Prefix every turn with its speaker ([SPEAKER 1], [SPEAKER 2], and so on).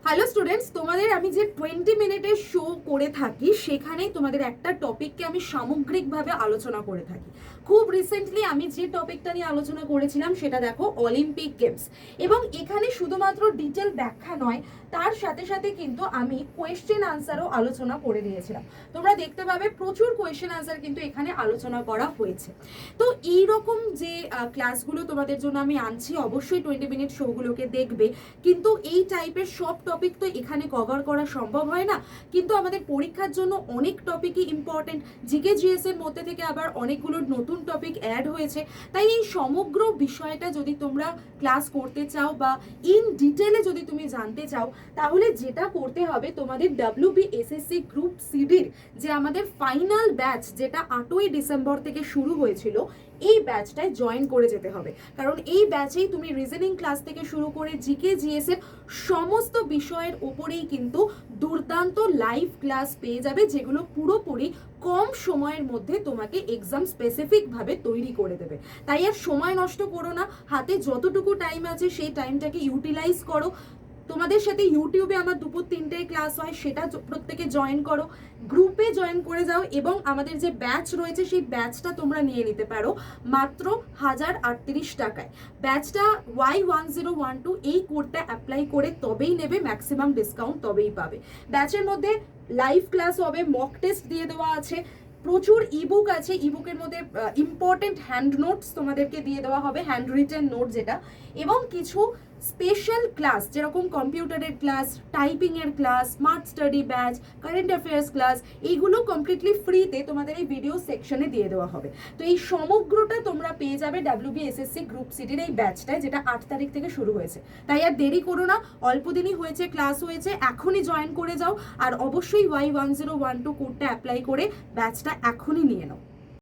[SPEAKER 1] Hello students, তোমাদের আমি যে 20 মিনিটের শো করে থাকি সেখানেই তোমাদের একটা টপিককে আমি সামগ্রিকভাবে আলোচনা করে থাকি। খুব রিসেন্টলি আমি যে টপিকটা নিয়ে আলোচনা করেছিলাম সেটা দেখো অলিম্পিক গেমস, এবং এখানে শুধুমাত্র ডিটেল ব্যাখ্যা নয়, তার সাথে সাথে কিন্তু আমি কোয়েশ্চেন আনসারও আলোচনা করে দিয়েছিলাম। তোমরা দেখতে পাবে প্রচুর কোয়েশ্চেন আনসার কিন্তু এখানে আলোচনা করা হয়েছে। তো এইরকম যে ক্লাসগুলো তোমাদের জন্য আমি আনছি, অবশ্যই 20 মিনিট শোগুলোকে দেখবে। কিন্তু এই টাইপের সব টপিক তো এখানে কভার করা সম্ভব হয় না, কিন্তু আমাদের পরীক্ষার জন্য অনেক টপিকই ইম্পর্টেন্ট। জিকে জিএস এর মধ্যে থেকে আবার অনেকগুলো নতুন টপিক অ্যাড হয়েছে। তাই এই সমগ্র বিষয়টা যদি তোমরা ক্লাস করতে চাও বা ইন ডিটেলে যদি তুমি জানতে চাও, তাহলে যেটা করতে হবে তোমাদের WBSSC গ্রুপ সিডির যে আমাদের ফাইনাল ব্যাচ, যেটা 8ই ডিসেম্বর থেকে শুরু হয়েছিল, এই ব্যাচটায় জয়েন করে যেতে হবে। কারণ এই ব্যাচেই তুমি রিজনিং ক্লাস থেকে শুরু করে জিকে জিএস এর সমস্ত বিষয়ের উপরেই কিন্তু দুর্দান্ত লাইভ ক্লাস পেয়ে যাবে, যেগুলো পুরোপুরি কম সময়ের মধ্যে তোমাকে এক্সাম স্পেসিফিক ভাবে তৈরি করে দেবে। তাই আর সময় নষ্ট করো না, হাতে যতটুকু টাইম আছে সেই টাইমটাকে ইউটিলাইজ করো। তোমাদের সাথে ইউটিউবে আমার দুপুর 3টায় ক্লাস হয়, সেটা প্রত্যেকে জয়েন করো, গ্রুপে জয়েন করে যাও, এবং আমাদের যে ব্যাচ রয়েছে সেই ব্যাচটা তোমরা নিয়ে নিতে পারো মাত্র 1038 টাকায়। ব্যাচটা Y1012 এই কোডটা অ্যাপ্লাই করে তবেই নেবে, ম্যাক্সিমাম ডিসকাউন্ট তবেই পাবে। ব্যাচের মধ্যে লাইভ ক্লাস হবে, মক টেস্ট দিয়ে দেওয়া আছে, প্রচুর ইবুক আছে, ইবুকের মধ্যে ইম্পর্টেন্ট হ্যান্ড নোটস তোমাদেরকে দিয়ে দেওয়া হবে, হ্যান্ড রিটেন নোট যেটা, এবং কিছু স্পেশাল ক্লাস যেরকম কম্পিউটারের ক্লাস, টাইপিং এর class, smart study batch, current affairs class, এইগুলো কমপ্লিটলি ফ্রিতে তোমাদের এই ভিডিও সেকশনে দিয়ে দেওয়া হবে। তো এই সমগ্রটা তোমরা পেয়ে যাবে WBSSC গ্রুপ সিটির এই ব্যাচটায়, যেটা 8 তারিখ থেকে শুরু হয়েছে। তাই আর দেরি করো না, অল্প দিনই হয়েছে, ক্লাস হয়েছে, এখনই জয়েন করে যাও। আর অবশ্যই Y1012 কোডটা অ্যাপ্লাই করে ব্যাচটা এখনই নিয়ে নাও।